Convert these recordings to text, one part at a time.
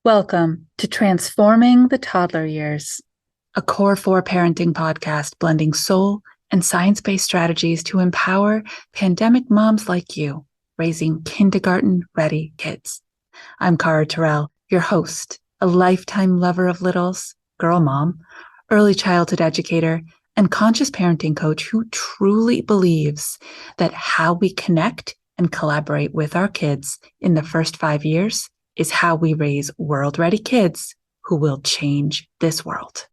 Welcome to Transforming the Toddler Years, a Core 4 parenting podcast blending soul and science-based strategies to empower pandemic moms like you, raising kindergarten-ready kids. I'm Cara Tyrrell, your host, a lifetime lover of littles, girl mom, early childhood educator, and conscious parenting coach who truly believes that how we connect and collaborate with our kids in the first 5 years is how we raise world-ready kids who will change this world.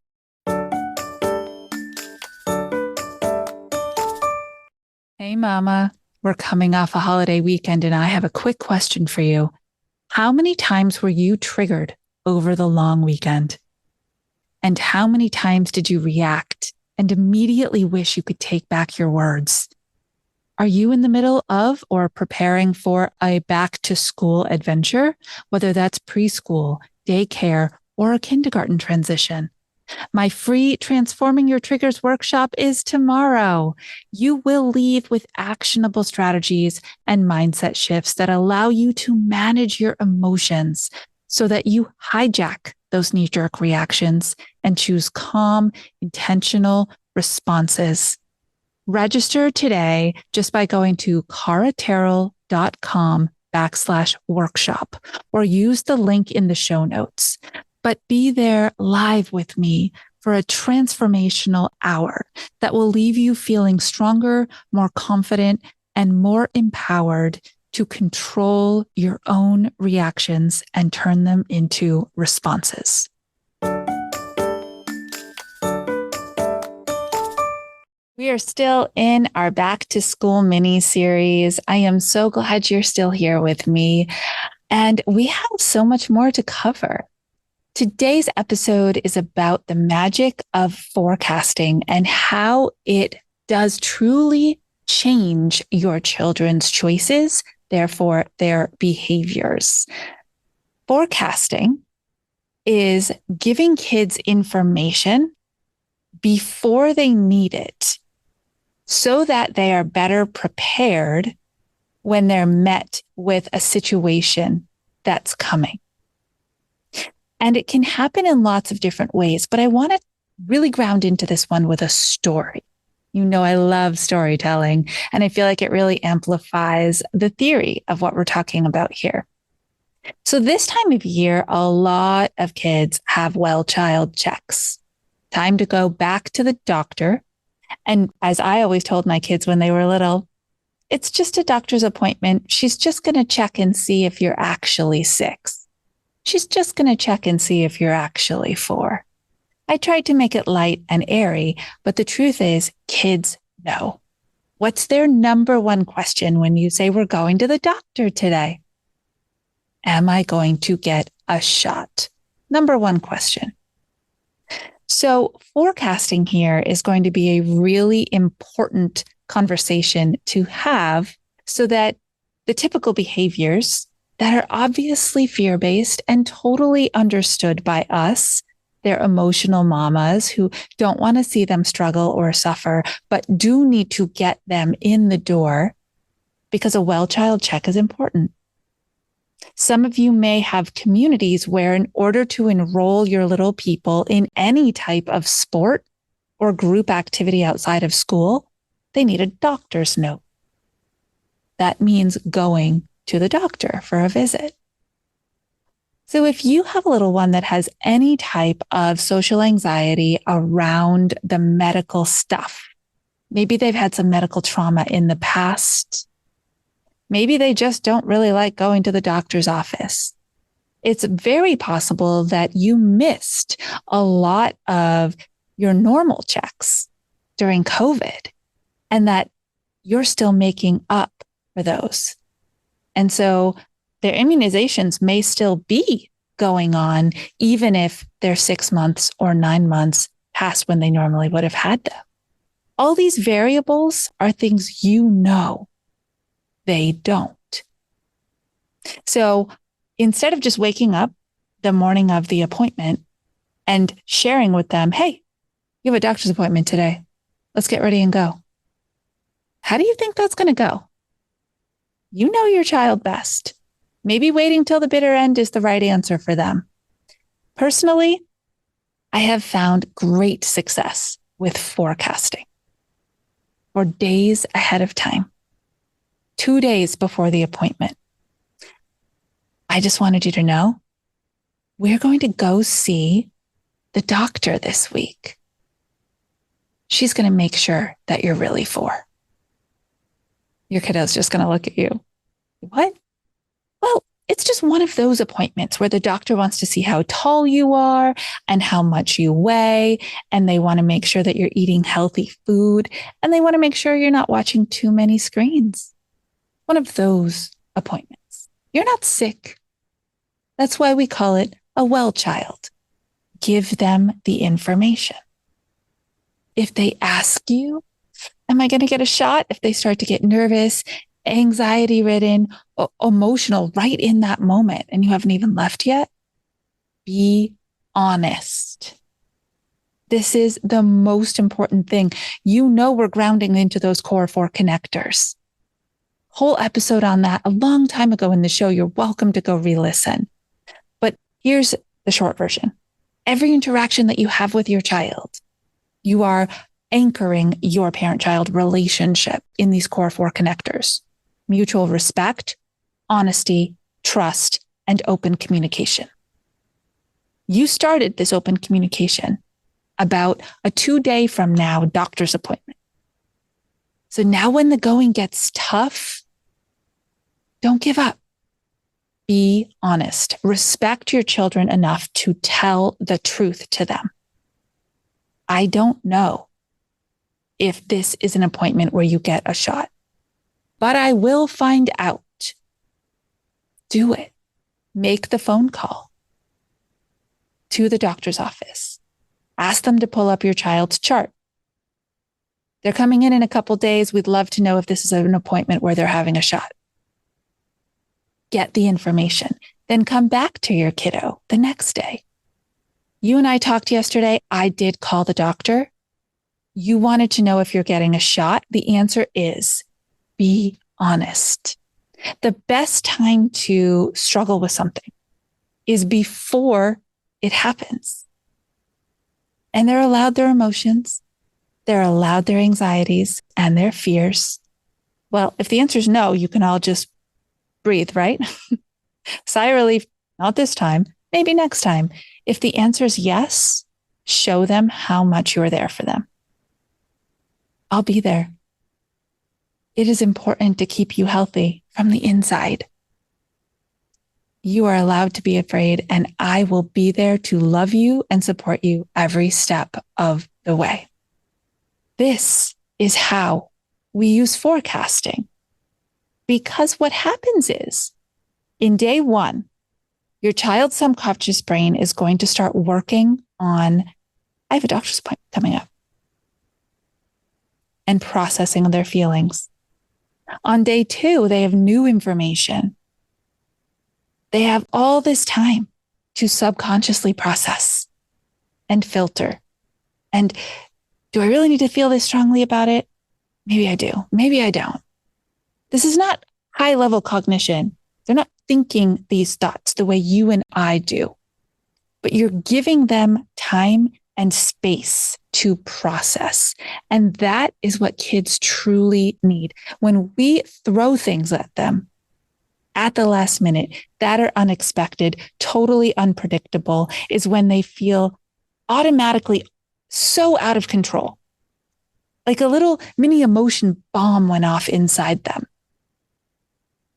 Hey, Mama. We're coming off a holiday weekend, and I have a quick question for you. How many times were you triggered over the long weekend? And how many times did you react and immediately wish you could take back your words? Are you in the middle of or preparing for a back-to-school adventure, whether that's preschool, daycare, or a kindergarten transition? My free Transforming Your Triggers workshop is tomorrow. You will leave with actionable strategies and mindset shifts that allow you to manage your emotions so that you hijack those knee-jerk reactions and choose calm, intentional responses. Register today just by going to caratyrrell.com/workshop or use the link in the show notes. But be there live with me for a transformational hour that will leave you feeling stronger, more confident, and more empowered to control your own reactions and turn them into responses. We are still in our back to school mini series. I am so glad you're still here with me. And we have so much more to cover. Today's episode is about the magic of forecasting and how it does truly change your children's choices, therefore their behaviors. Forecasting is giving kids information before they need it, so that they are better prepared when they're met with a situation that's coming. And it can happen in lots of different ways, but I want to really ground into this one with a story. You know, I love storytelling, and I feel like it really amplifies the theory of what we're talking about here. So this time of year, a lot of kids have well-child checks. Time to go back to the doctor. And as I always told my kids when they were little, it's just a doctor's appointment. She's just going to check and see if you're actually 6. She's just going to check and see if you're actually 4. I tried to make it light and airy, but the truth is kids know. What's their number one question when you say we're going to the doctor today? Am I going to get a shot? Number one question. So forecasting here is going to be a really important conversation to have so that the typical behaviors that are obviously fear-based and totally understood by us, they're emotional mamas who don't want to see them struggle or suffer, but do need to get them in the door because a well-child check is important. Some of you may have communities where in order to enroll your little people in any type of sport or group activity outside of school, they need a doctor's note. That means going to the doctor for a visit. So if you have a little one that has any type of social anxiety around the medical stuff, maybe they've had some medical trauma in the past, maybe they just don't really like going to the doctor's office. It's very possible that you missed a lot of your normal checks during COVID and that you're still making up for those. And so their immunizations may still be going on, even if they're 6 months or 9 months past when they normally would have had them. All these variables are things you know. They don't. So instead of just waking up the morning of the appointment and sharing with them, hey, you have a doctor's appointment today. Let's get ready and go. How do you think that's going to go? You know your child best. Maybe waiting till the bitter end is the right answer for them. Personally, I have found great success with forecasting for days ahead of time, 2 days before the appointment. I just wanted you to know we're going to go see the doctor this week. She's going to make sure that you're really 4. Your kiddo's just going to look at you. What? Well, it's just one of those appointments where the doctor wants to see how tall you are and how much you weigh. And they want to make sure that you're eating healthy food. And they want to make sure you're not watching too many screens. One of those appointments. You're not sick. That's why we call it a well child. Give them the information. If they ask you, am I going to get a shot? If they start to get nervous, anxiety ridden, emotional right in that moment, and you haven't even left yet, be honest. This is the most important thing. You know, we're grounding into those core 4 connectors. Whole episode on that a long time ago in the show. You're welcome to go re-listen. But here's the short version. Every interaction that you have with your child, you are anchoring your parent-child relationship in these core 4 connectors: mutual respect, honesty, trust, and open communication. You started this open communication about a 2-day from now doctor's appointment. So now when the going gets tough, don't give up. Be honest. Respect your children enough to tell the truth to them. I don't know if this is an appointment where you get a shot, but I will find out. Do it. Make the phone call to the doctor's office. Ask them to pull up your child's chart. They're coming in a couple days. We'd love to know if this is an appointment where they're having a shot. Get the information. Then come back to your kiddo the next day. You and I talked yesterday. I did call the doctor. You wanted to know if you're getting a shot. The answer is be honest. The best time to struggle with something is before it happens. And they're allowed their emotions. They're allowed their anxieties and their fears. Well, if the answer is no, you can all just breathe, right? Sigh of relief. Not this time. Maybe next time. If the answer is yes, show them how much you're there for them. I'll be there. It is important to keep you healthy from the inside. You are allowed to be afraid, and I will be there to love you and support you every step of the way. This is how we use forecasting. Because what happens is, in day 1, your child's subconscious brain is going to start working on, I have a doctor's appointment coming up, and processing their feelings. On day 2, they have new information. They have all this time to subconsciously process and filter. And do I really need to feel this strongly about it? Maybe I do. Maybe I don't. This is not high-level cognition. They're not thinking these thoughts the way you and I do. But you're giving them time and space to process. And that is what kids truly need. When we throw things at them at the last minute that are unexpected, totally unpredictable, is when they feel automatically so out of control. Like a little mini emotion bomb went off inside them.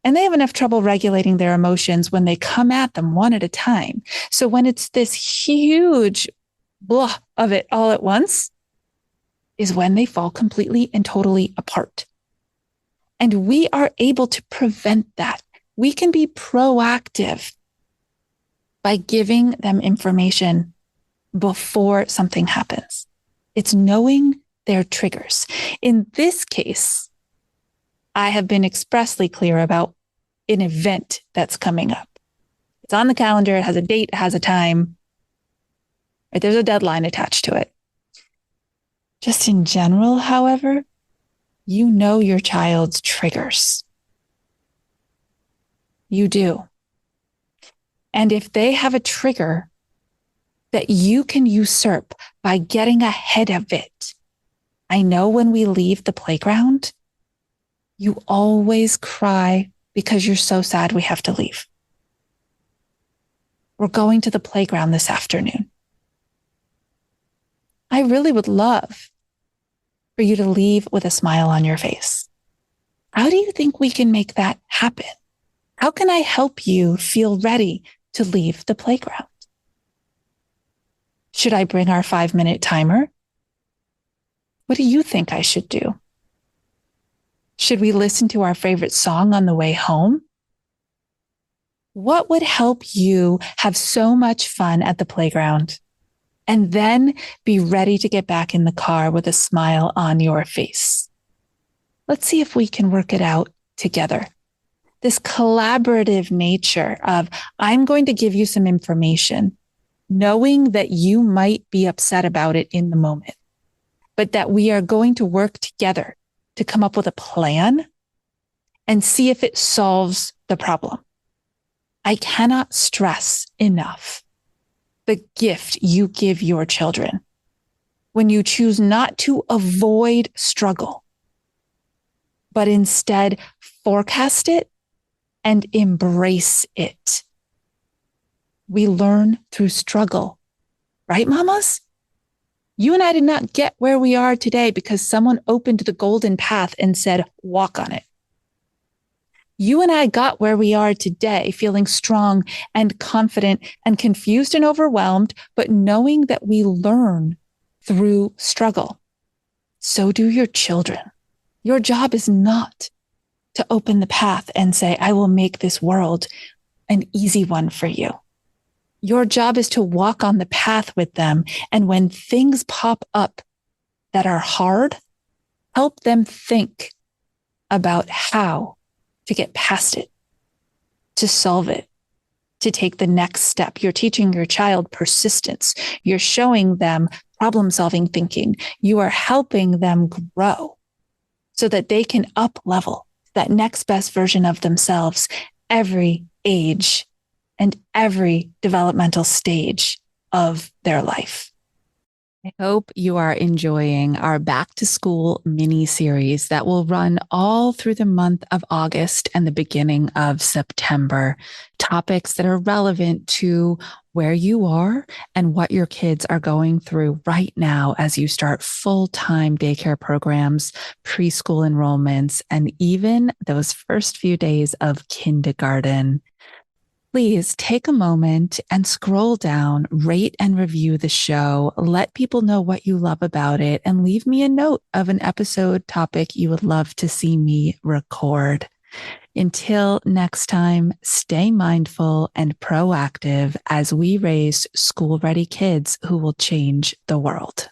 And they have enough trouble regulating their emotions when they come at them one at a time. So when it's this huge blah of it all at once, is when they fall completely and totally apart. And we are able to prevent that. We can be proactive by giving them information before something happens. It's knowing their triggers. In this case, I have been expressly clear about an event that's coming up. It's on the calendar. It has a date, it has a time. Right? There's a deadline attached to it. Just in general, however, you know your child's triggers. You do. And if they have a trigger that you can usurp by getting ahead of it. I know when we leave the playground, you always cry because you're so sad we have to leave. We're going to the playground this afternoon. I really would love for you to leave with a smile on your face. How do you think we can make that happen? How can I help you feel ready to leave the playground? Should I bring our 5-minute timer? What do you think I should do? Should we listen to our favorite song on the way home? What would help you have so much fun at the playground and then be ready to get back in the car with a smile on your face? Let's see if we can work it out together. This collaborative nature of, I'm going to give you some information, knowing that you might be upset about it in the moment, but that we are going to work together to come up with a plan and see if it solves the problem. I cannot stress enough the gift you give your children when you choose not to avoid struggle, but instead forecast it and embrace it. We learn through struggle, right, mamas? You and I did not get where we are today because someone opened the golden path and said, walk on it. You and I got where we are today, feeling strong and confident and confused and overwhelmed, but knowing that we learn through struggle. So do your children. Your job is not to open the path and say, I will make this world an easy one for you. Your job is to walk on the path with them. And when things pop up that are hard, help them think about how to get past it, to solve it, to take the next step. You're teaching your child persistence. You're showing them problem-solving thinking. You are helping them grow so that they can up-level that next best version of themselves every age and every developmental stage of their life. I hope you are enjoying our back to school mini series that will run all through the month of August and the beginning of September. Topics that are relevant to where you are and what your kids are going through right now as you start full-time daycare programs, preschool enrollments, and even those first few days of kindergarten. Please take a moment and scroll down, rate and review the show. Let people know what you love about it and leave me a note of an episode topic you would love to see me record. Until next time, stay mindful and proactive as we raise school-ready kids who will change the world.